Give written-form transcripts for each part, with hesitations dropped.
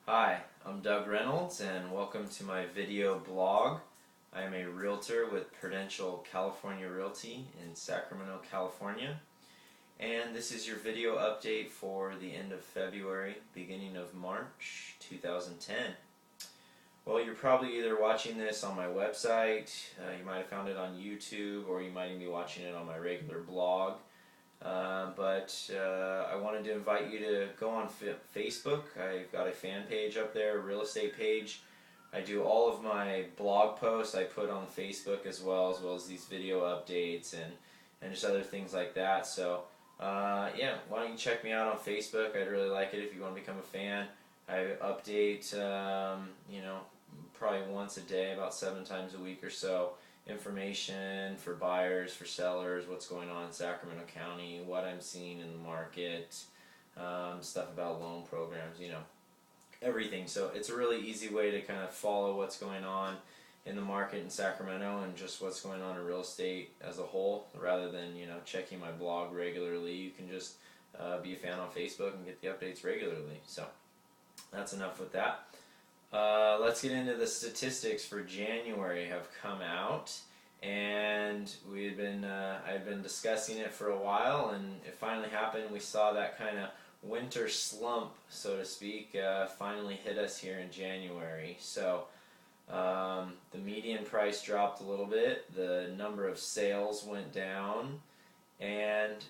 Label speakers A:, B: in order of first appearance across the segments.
A: Hi, I'm Doug Reynolds and welcome to my video blog. I am a realtor with Prudential California Realty in Sacramento, California. And this is your video update for the end of February, beginning of March 2010. Well, you're probably either watching this on my website, you might have found it on YouTube, or you might even be watching it on my regular blog. But I wanted to invite you to go on Facebook. I've got a fan page up there, a real estate page. I do all of my blog posts I put on Facebook as well as these video updates and just other things like that. So yeah, why don't you check me out on Facebook? I'd really like it if you want to become a fan. I update, probably once a day, about 7 times a week or so. Information for buyers, for sellers, what's going on in Sacramento County, what I'm seeing in the market, stuff about loan programs, everything. So it's a really easy way to kind of follow what's going on in the market in Sacramento and just what's going on in real estate as a whole, rather than checking my blog regularly. You can just be a fan on Facebook and get the updates regularly. So that's enough with that. Let's get into the statistics for January have come out, and I've been discussing it for a while, and it finally happened. We saw that kind of winter slump, so to speak, finally hit us here in January. So the median price dropped a little bit, the number of sales went down, and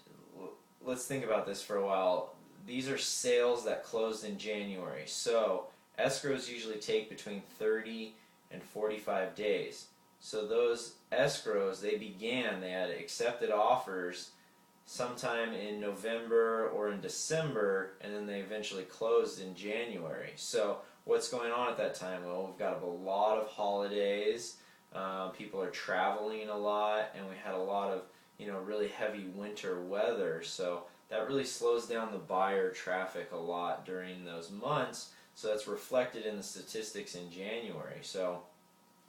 A: let's think about this for a while. These are sales that closed in January. So escrows usually take between 30 and 45 days. So those escrows, they had accepted offers sometime in November or in December, and then they eventually closed in January. So what's going on at that time? Well, we've got a lot of holidays, people are traveling a lot, and we had a lot of really heavy winter weather. So that really slows down the buyer traffic a lot during those months. So that's reflected in the statistics in January. So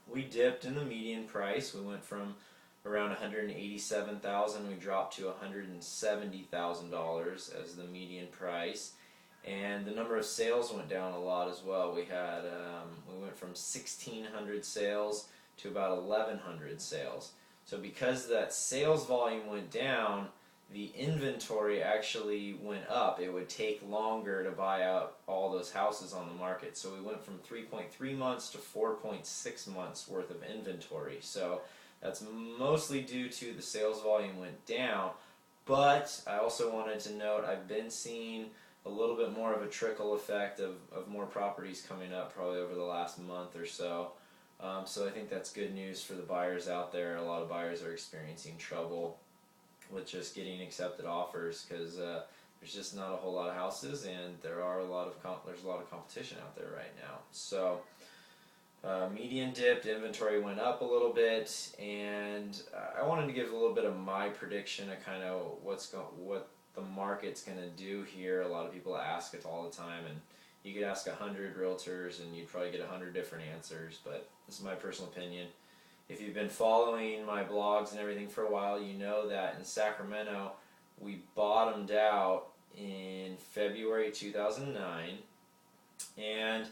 A: we dipped in the median price. We went from around $187,000, we dropped to $170,000 as the median price. And the number of sales went down a lot as well. We went from 1,600 sales to about 1,100 sales. So because that sales volume went down, the inventory actually went up. It would take longer to buy out all those houses on the market. So we went from 3.3 months to 4.6 months worth of inventory. So that's mostly due to the sales volume went down. But I also wanted to note I've been seeing a little bit more of a trickle effect of more properties coming up probably over the last month or so. So I think that's good news for the buyers out there. A lot of buyers are experiencing trouble with just getting accepted offers because there's just not a whole lot of houses, and there's a lot of competition out there right now. So median dipped, inventory went up a little bit, and I wanted to give a little bit of my prediction of kind of what the market's going to do here. A lot of people ask it all the time, and you could ask 100 realtors and you'd probably get 100 different answers, but this is my personal opinion. If you've been following my blogs and everything for a while, you know that in Sacramento we bottomed out in February 2009, and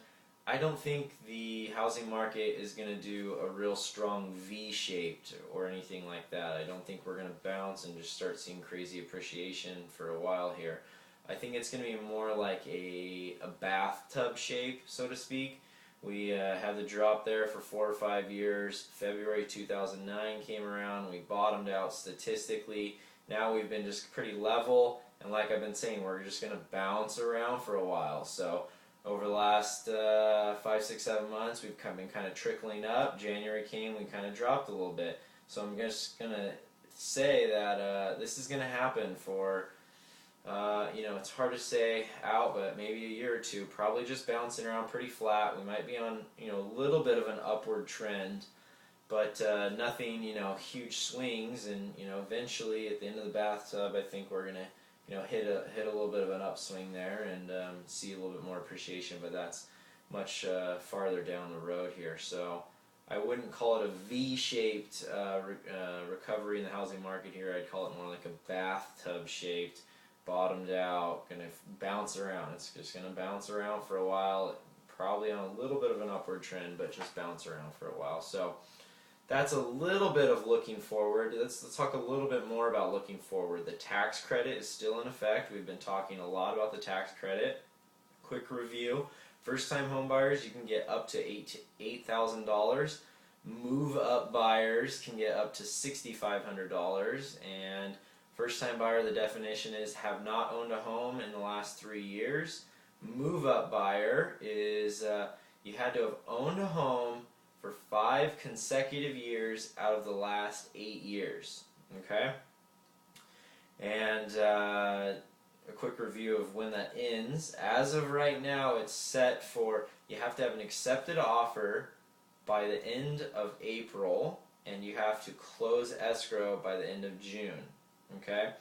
A: I don't think the housing market is going to do a real strong V-shaped or anything like that. I don't think we're going to bounce and just start seeing crazy appreciation for a while here. I think it's going to be more like a bathtub shape, so to speak. We had the drop there for 4 or 5 years. February 2009 came around. We bottomed out statistically. Now we've been just pretty level. And like I've been saying, we're just going to bounce around for a while. So over the last 5, 6, 7 months, we've been kind of trickling up. January came, we kind of dropped a little bit. So I'm just going to say that this is going to happen for it's hard to say out, but maybe a year or two, probably just bouncing around pretty flat. We might be on, a little bit of an upward trend, but nothing, huge swings, and, eventually at the end of the bathtub, I think we're going to, hit a little bit of an upswing there and see a little bit more appreciation, but that's much farther down the road here. So I wouldn't call it a V-shaped recovery in the housing market here. I'd call it more like a bathtub-shaped, bottomed out, going to bounce around. It's just going to bounce around for a while, probably on a little bit of an upward trend, but just bounce around for a while. So that's a little bit of looking forward. Let's talk a little bit more about looking forward. The tax credit is still in effect. We've been talking a lot about the tax credit. Quick review. First-time home buyers, you can get up to $8,000. Move-up buyers can get up to $6,500. And first-time buyer, the definition is have not owned a home in the last 3 years. Move-up buyer is you had to have owned a home for 5 consecutive years out of the last 8 years. Okay? And a quick review of when that ends. As of right now, it's set for you have to have an accepted offer by the end of April, and you have to close escrow by the end of June. Okay?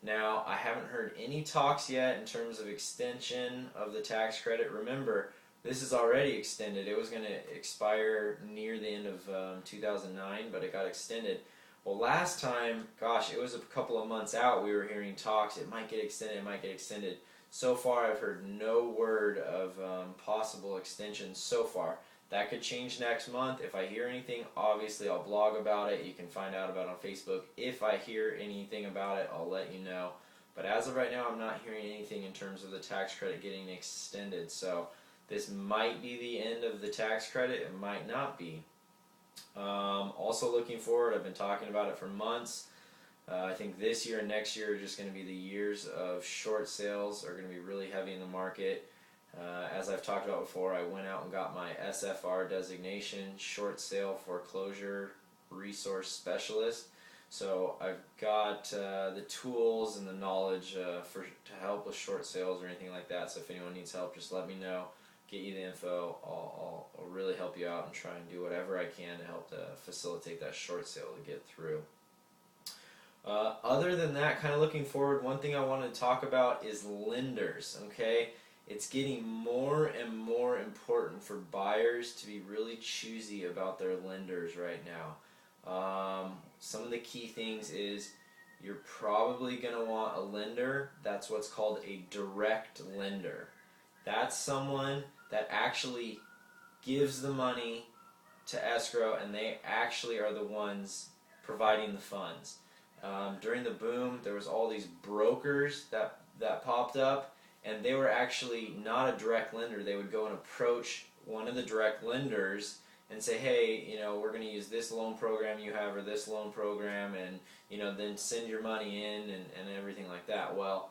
A: Now, I haven't heard any talks yet in terms of extension of the tax credit. Remember, this is already extended. It was going to expire near the end of 2009, but it got extended. Well, last time, gosh, it was a couple of months out, we were hearing talks. It might get extended, it might get extended. So far, I've heard no word of possible extensions so far. That could change next month. If I hear anything, obviously I'll blog about it. You can find out about it on Facebook. If I hear anything about it, I'll let you know. But as of right now, I'm not hearing anything in terms of the tax credit getting extended. So this might be the end of the tax credit. It might not be. Also looking forward, I've been talking about it for months. I think this year and next year are just going to be the years of short sales, are going to be really heavy in the market. As I've talked about before, I went out and got my SFR designation, Short Sale Foreclosure Resource Specialist. So I've got the tools and the knowledge to help with short sales or anything like that. So if anyone needs help, just let me know. Get you the info. I'll really help you out and try and do whatever I can to help to facilitate that short sale to get through. Other than that, kind of looking forward, one thing I want to talk about is lenders. Okay, it's getting more and more important for buyers to be really choosy about their lenders right now. Some of the key things is you're probably going to want a lender that's what's called a direct lender. That's someone that actually gives the money to escrow, and they actually are the ones providing the funds. During the boom, there was all these brokers that popped up, and they were actually not a direct lender. They would go and approach one of the direct lenders and say, hey, we're going to use this loan program you have or this loan program, and then send your money in and everything like that. Well,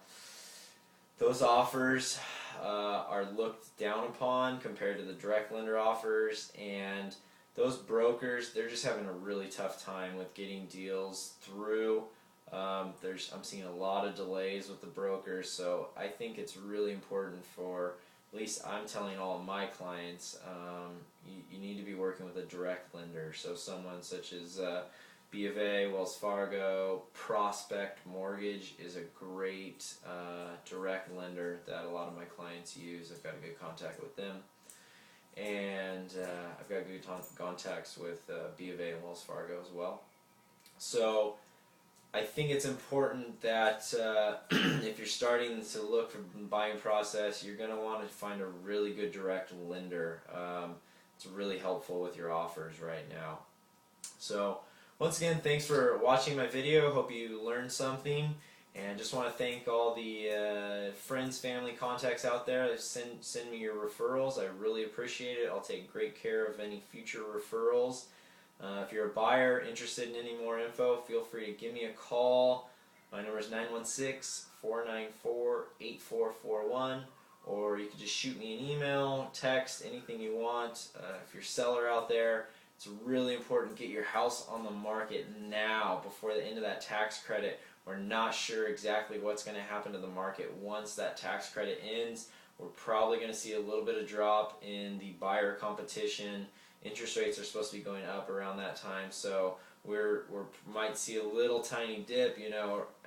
A: those offers are looked down upon compared to the direct lender offers, and those brokers, they're just having a really tough time with getting deals through. I'm seeing a lot of delays with the brokers, so I think it's really important for, at least I'm telling all of my clients, you need to be working with a direct lender. So someone such as B of A, Wells Fargo, Prospect Mortgage is a great direct lender that a lot of my clients use. I've got a good contact with them. And I've got good contacts with B of A and Wells Fargo as well. So I think it's important that if you're starting to look for the buying process, you're going to want to find a really good direct lender. It's really helpful with your offers right now. So once again, thanks for watching my video. Hope you learned something. And just want to thank all the friends, family, contacts out there that send me your referrals. I really appreciate it. I'll take great care of any future referrals. If you're a buyer interested in any more info, feel free to give me a call. My number is 916-494-8441. Or you can just shoot me an email, text, anything you want. If you're a seller out there, it's really important to get your house on the market now before the end of that tax credit. We're not sure exactly what's going to happen to the market once that tax credit ends. We're probably going to see a little bit of drop in the buyer competition. Interest rates are supposed to be going up around that time, so we might see a little tiny dip,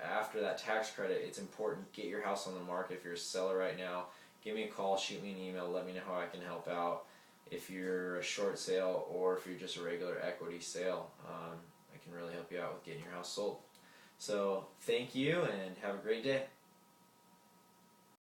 A: after that tax credit. It's important to get your house on the market. If you're a seller right now, give me a call, shoot me an email, let me know how I can help out. If you're a short sale or if you're just a regular equity sale, I can really help you out with getting your house sold. So thank you and have a great day.